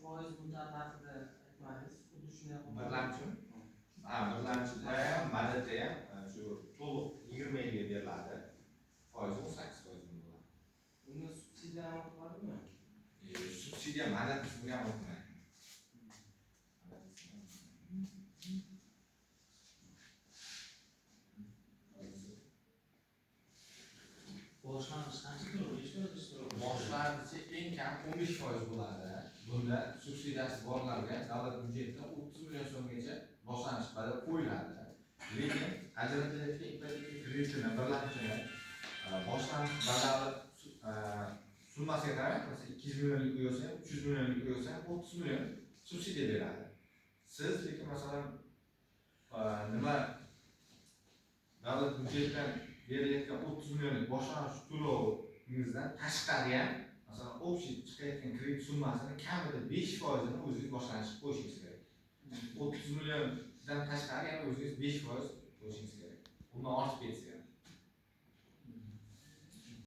foiz muddati haqida aytmadingiz. Xuddi shunday birlamchi birlamchida ham madadda ham shu to'liq 20 yilga beriladi. Foizi 18% bo'ladi. Unda subsidiya amal qiladimi? Subsidiya madad qismiga amal qilmaydi. Boshlanish qancha to'lov? Boshlanishi eng kam 15% bo'ladi. Bunda subsidiyasi borlarga davlat byudjetidan 30 million so'mgacha boshlanish badal qo'yiladi. Lekin ajratilayotgan ipoteka kreditini birlamchini boshlanish badali summasiga qarab, masalan 200 millionlik qo'ysa ham, 300 millionlik qo'ysa ham 30 million subsidiya beradi. Siz lekin masalan nima davlat byudjetidan berilayotgan 30 millionlik boshlanish to'lovingizdan tashqari ham masalan общий chiqayotgan kredit summasini kamida 5%ni o'zingiz boshlanishga qo'yishingiz kerak. 30 milliondan tashqari ham o'zingiz 5% qo'yishingiz kerak. Undan ortib ketsa